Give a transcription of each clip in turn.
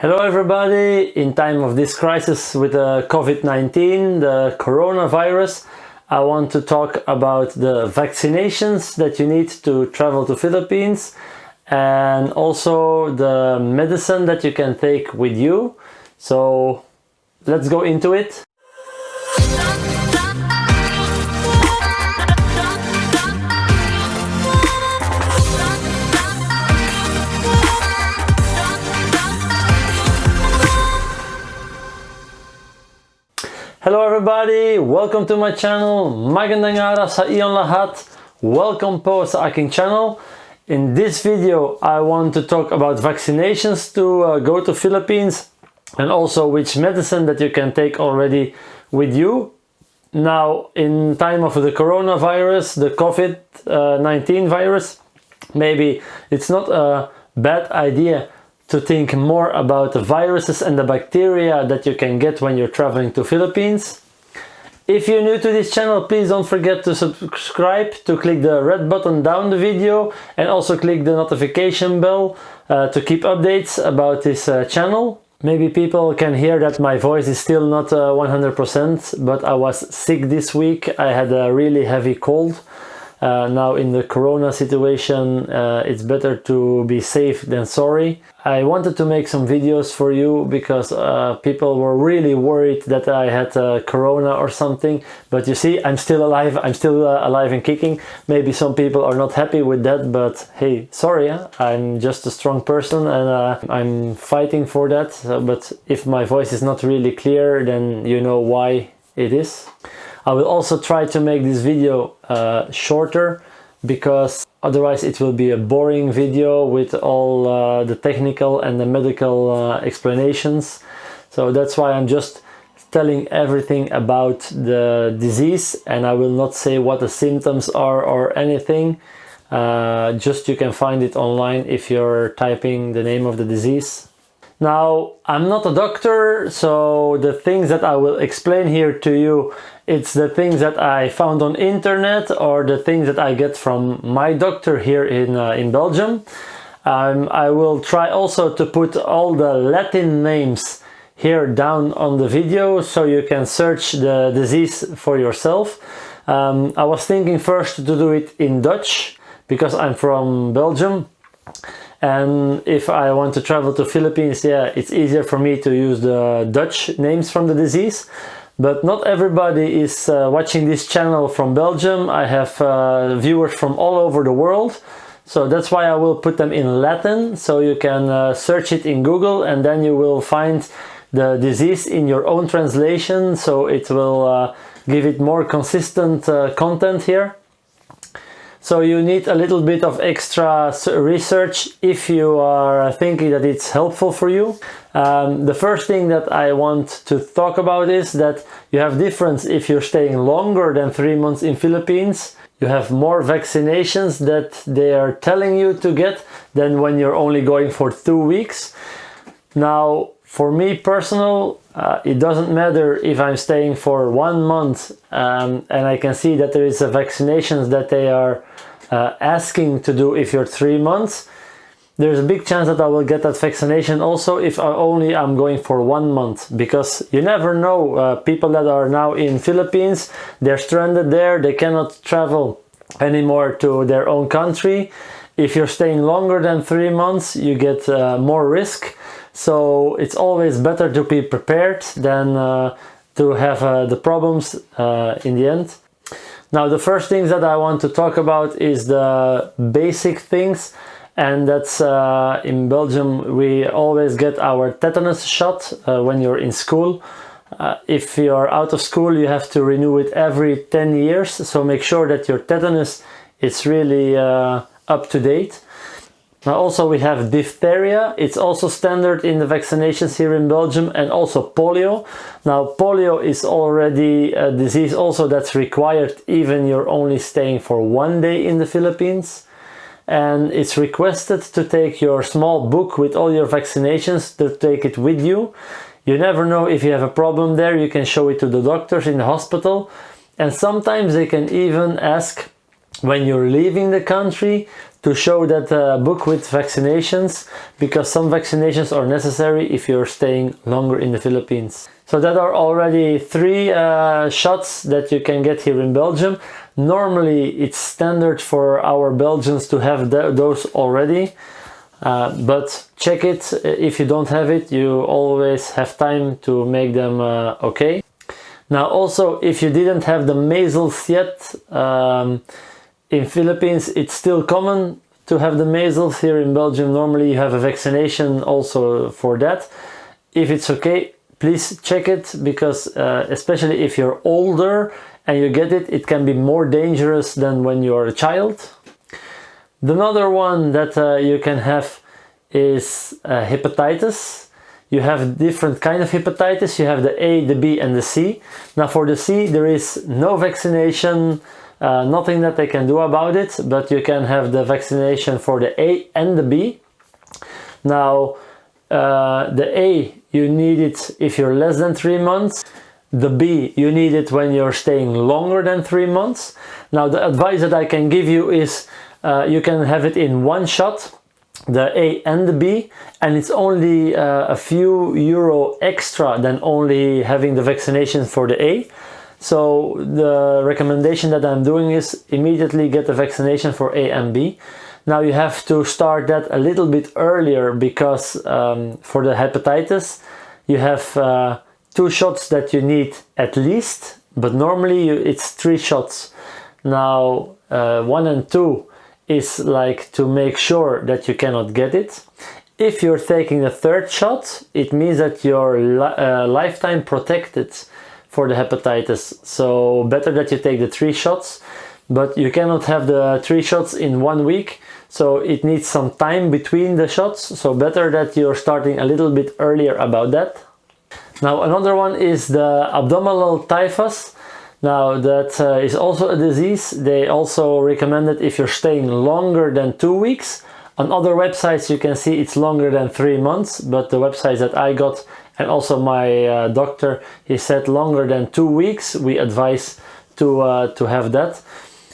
Hello everybody! In time of this crisis with the COVID-19, the coronavirus, I want to talk about the vaccinations that you need to travel to Philippines and also the medicine that you can take with you. So let's go into it. Hello everybody! Welcome to my channel. Magandang araw sa iyong lahat. Welcome po sa aking channel. In this video, I want to talk about vaccinations to go to Philippines and also which medicine that you can take already with you. Now, in time of the coronavirus, the COVID-19 virus, maybe it's not a bad idea to think more about the viruses and the bacteria that you can get when you're traveling to Philippines. If you're new to this channel, please don't forget to subscribe, to click the red button down the video and also click the notification bell to keep updates about this channel. Maybe people can hear that my voice is still not 100%, but I was sick this week. I had a really heavy cold. Now in the corona situation, it's better to be safe than sorry. I wanted to make some videos for you because people were really worried that I had corona or something. But you see, I'm still alive. I'm still alive and kicking. Maybe some people are not happy with that, but hey, sorry, I'm just a strong person and I'm fighting for that. But if my voice is not really clear, then you know why it is. I will also try to make this video shorter because otherwise it will be a boring video with all the technical and the medical explanations. So that's why I'm just telling everything about the disease and I will not say what the symptoms are or anything. Just you can find it online if you're typing the name of the disease. Now, I'm not a doctor, so the things that I will explain here to you, it's the things that I found on internet or the things that I get from my doctor here in Belgium. I will try also to put all the Latin names here down on the video so you can search the disease for yourself. I was thinking first to do it in Dutch because I'm from Belgium. And if I want to travel to Philippines, yeah, it's easier for me to use the Dutch names from the disease. But not everybody is watching this channel from Belgium. I have viewers from all over the world. So that's why I will put them in Latin. So you can search it in Google and then you will find the disease in your own translation. So it will give it more consistent content here. So you need a little bit of extra research if you are thinking that it's helpful for you. The first thing that I want to talk about is that you have difference if you're staying longer than 3 months in Philippines. You have more vaccinations that they are telling you to get than when you're only going for 2 weeks. Now, for me personal, it doesn't matter if I'm staying for 1 month and I can see that there is a vaccinations that they are asking to do if you're 3 months. There's a big chance that I will get that vaccination also if I'm going for 1 month, because you never know. People that are now in Philippines, they're stranded there, they cannot travel anymore to their own country. If you're staying longer than 3 months, you get more risk. So it's always better to be prepared than to have the problems in the end. Now, the first things that I want to talk about is the basic things, and that's in Belgium we always get our tetanus shot when you're in school. If you're out of school, you have to renew it every 10 years, so make sure that your tetanus is really up to date. Now also we have diphtheria. It's also standard in the vaccinations here in Belgium, and also polio. Now polio is already a disease also that's required even you're only staying for 1 day in the Philippines. And it's requested to take your small book with all your vaccinations, to take it with you. You never know if you have a problem there, you can show it to the doctors in the hospital. And sometimes they can even ask when you're leaving the country to show that book with vaccinations, because some vaccinations are necessary if you're staying longer in the Philippines. So that are already 3 shots that you can get here in Belgium. Normally it's standard for our Belgians to have those already, but check it. If you don't have it, you always have time to make them okay. Now also, if you didn't have the Maysles yet, in Philippines it's still common to have the Maysles. Here in Belgium normally you have a vaccination also for that. If it's okay, please check it, because especially if you're older and you get it, it can be more dangerous than when you're a child. Another one that you can have is hepatitis. You have different kind of hepatitis. You have the A, the B and the C. Now for the C there is no vaccination, nothing that they can do about it, but you can have the vaccination for the A and the B. Now the A, you need it if you're less than 3 months. The B, you need it when you're staying longer than 3 months. Now the advice that I can give you is you can have it in 1 shot, the A and the B, and it's only a few euro extra than only having the vaccination for the A. So the recommendation that I'm doing is immediately get the vaccination for A and B. Now you have to start that a little bit earlier, because for the hepatitis you have 2 shots that you need at least, but normally it's 3 shots. Now 1 and 2 is like to make sure that you cannot get it. If you're taking the 3rd shot, it means that you're lifetime protected for the hepatitis. So better that you take the 3 shots, but you cannot have the 3 shots in 1 week. So it needs some time between the shots. So better that you're starting a little bit earlier about that. Now another one is the Abdominal Typhus. Now that is also a disease. They also recommend it if you're staying longer than 2 weeks. On other websites you can see it's longer than 3 months, but the websites that I got and also my doctor, he said longer than 2 weeks. We advise to have that.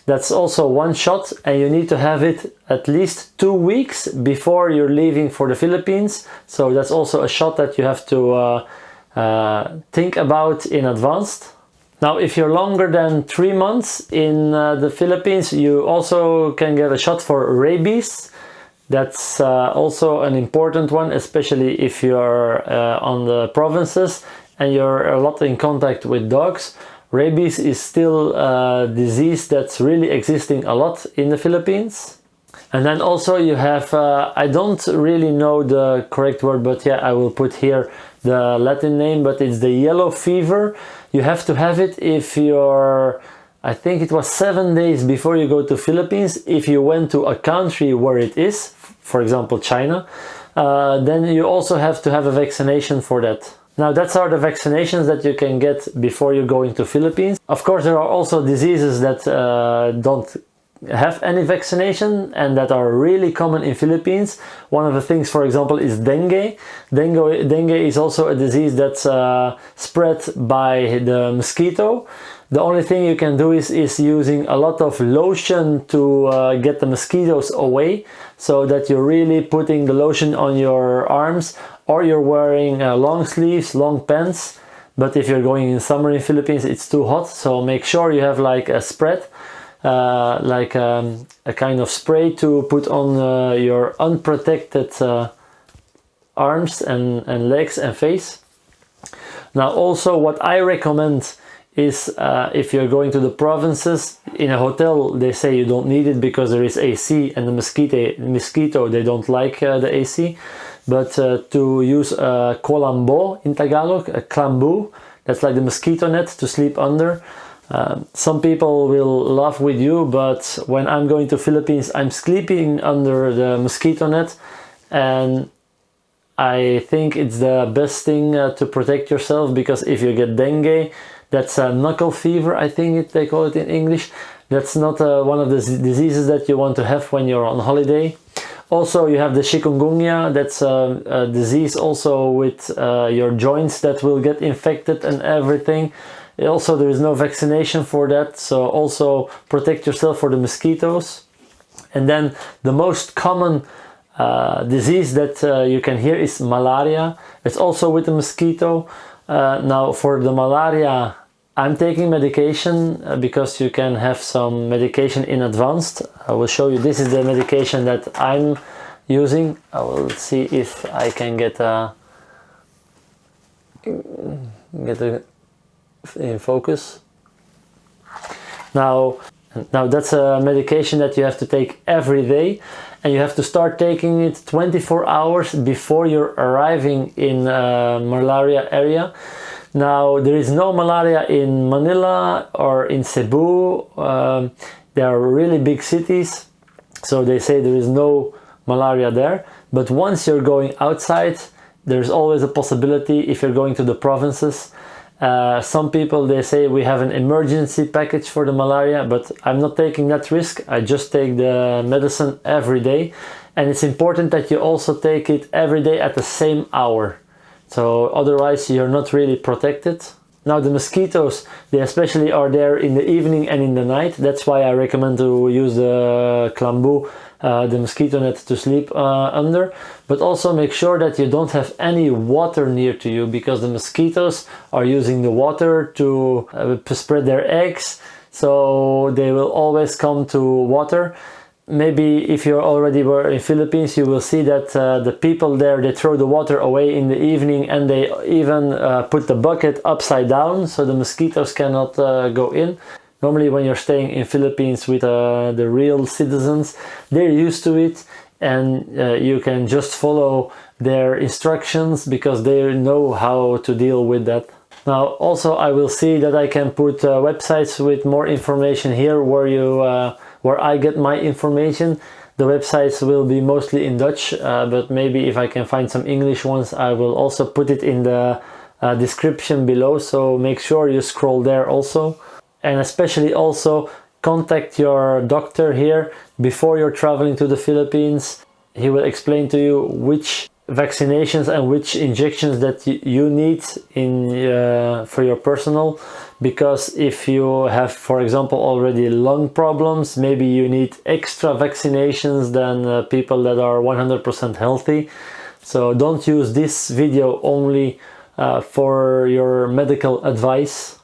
That's also 1 shot, and you need to have it at least 2 weeks before you're leaving for the Philippines. So that's also a shot that you have to think about in advance. Now if you're longer than 3 months in the Philippines, you also can get a shot for rabies. That's also an important one, especially if you're on the provinces and you're a lot in contact with dogs. Rabies is still a disease that's really existing a lot in the Philippines. And then also you have, I don't really know the correct word, but yeah, I will put here the Latin name, but it's the yellow fever. You have to have it if you're, I think it was 7 days before you go to Philippines. If you went to a country where it is, for example China, then you also have to have a vaccination for that. Now that's are the vaccinations that you can get before you go into Philippines. Of course there are also diseases that don't have any vaccination and that are really common in Philippines. One of the things, for example, is dengue. Dengue is also a disease that's spread by the mosquito. The only thing you can do is using a lot of lotion to get the mosquitoes away, so that you're really putting the lotion on your arms, or you're wearing long sleeves, long pants. But if you're going in summer in Philippines, it's too hot, so make sure you have like a spread, like a kind of spray to put on your unprotected arms and legs and face. Now also what I recommend is if you're going to the provinces, in a hotel they say you don't need it because there is AC, and the mosquito they don't like the AC, but to use a colambo in Tagalog, a clambu, that's like the mosquito net to sleep under. Some people will laugh with you, but when I'm going to Philippines I'm sleeping under the mosquito net, and I think it's the best thing to protect yourself, because if you get dengue, that's a knuckle fever, I think they call it in English. That's not one of the diseases that you want to have when you're on holiday. Also you have the Chikungunya, that's a disease also with your joints that will get infected and everything. Also there is no vaccination for that, so also protect yourself for the mosquitoes. And then the most common disease that you can hear is malaria. It's also with the mosquito. Now for the malaria, I'm taking medication because you can have some medication in advance. I will show you. This is the medication that I'm using. I will see if I can get in focus. Now that's a medication that you have to take every day, and you have to start taking it 24 hours before you're arriving in malaria area. Now there is no malaria in Manila or in Cebu. They are really big cities, so they say there is no malaria there. But once you're going outside, there's always a possibility if you're going to the provinces. Some people, they say we have an emergency package for the malaria, but I'm not taking that risk. I just take the medicine every day, and it's important that you also take it every day at the same hour. So otherwise you're not really protected. Now the mosquitoes, they especially are there in the evening and in the night. That's why I recommend to use the klambu, the mosquito net, to sleep under. But also make sure that you don't have any water near to you, because the mosquitoes are using the water to spread their eggs. So they will always come to water. Maybe if you already were in Philippines, you will see that the people there, they throw the water away in the evening, and they even put the bucket upside down so the mosquitoes cannot go in. Normally when you're staying in Philippines with the real citizens, they're used to it, and you can just follow their instructions because they know how to deal with that. Now also I will see that I can put websites with more information here where I get my information. The websites will be mostly in Dutch, but maybe if I can find some English ones, I will also put it in the description below, so make sure you scroll there also. And especially also contact your doctor here before you're traveling to the Philippines. He will explain to you which vaccinations and which injections that you need for your personal, because if you have, for example, already lung problems, maybe you need extra vaccinations than people that are 100% healthy. So don't use this video only for your medical advice.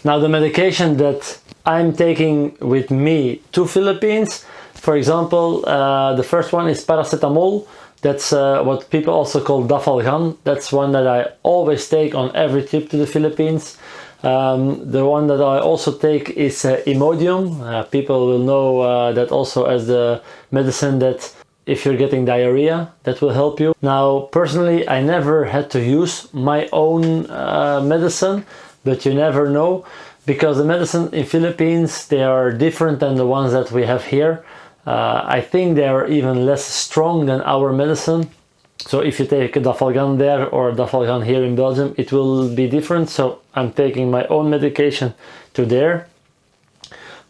Now the medication that I'm taking with me to Philippines, for example, the first one is paracetamol. That's what people also call dafalgan. That's one that I always take on every trip to the Philippines. The one that I also take is Imodium. People will know that also as the medicine that if you're getting diarrhea, that will help you. Now personally, I never had to use my own medicine, but you never know, because the medicine in Philippines, they are different than the ones that we have here. I think they are even less strong than our medicine. So if you take a dafalgan there or a dafalgan here in Belgium, it will be different. So I'm taking my own medication to there.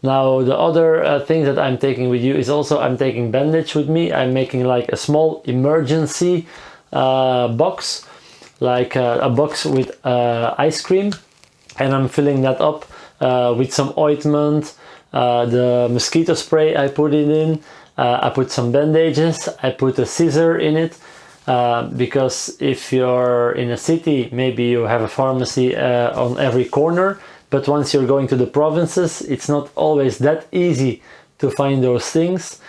Now the other thing that I'm taking with you is also I'm taking bandage with me. I'm making like a small emergency box, like a box with ice cream, and I'm filling that up with some ointment, the mosquito spray I put it in, I put some bandages, I put a scissor in it, because if you're in a city, maybe you have a pharmacy on every corner, but once you're going to the provinces, it's not always that easy to find those things.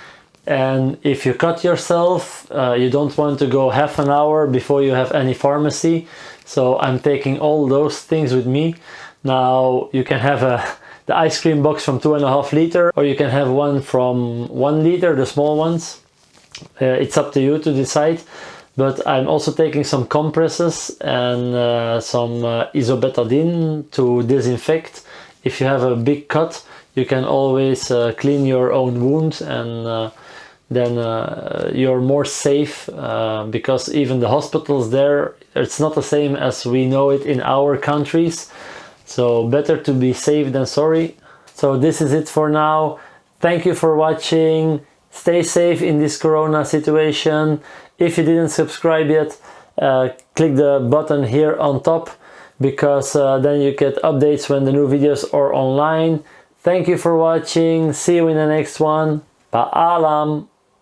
And if you cut yourself, you don't want to go half an hour before you have any pharmacy. So I'm taking all those things with me. Now you can have the ice cream box from 2.5 liters, or you can have one from 1 liter, the small ones. It's up to you to decide. But I'm also taking some compresses and some isobetadine to disinfect. If you have a big cut, you can always clean your own wound, and then you're more safe, because even the hospitals there, it's not the same as we know it in our countries. So better to be safe than sorry. So this is it for now. Thank you for watching. Stay safe in this corona situation. If you didn't subscribe yet, click the button here on top, because then you get updates when the new videos are online. Thank you for watching. See you in the next one. Paalam!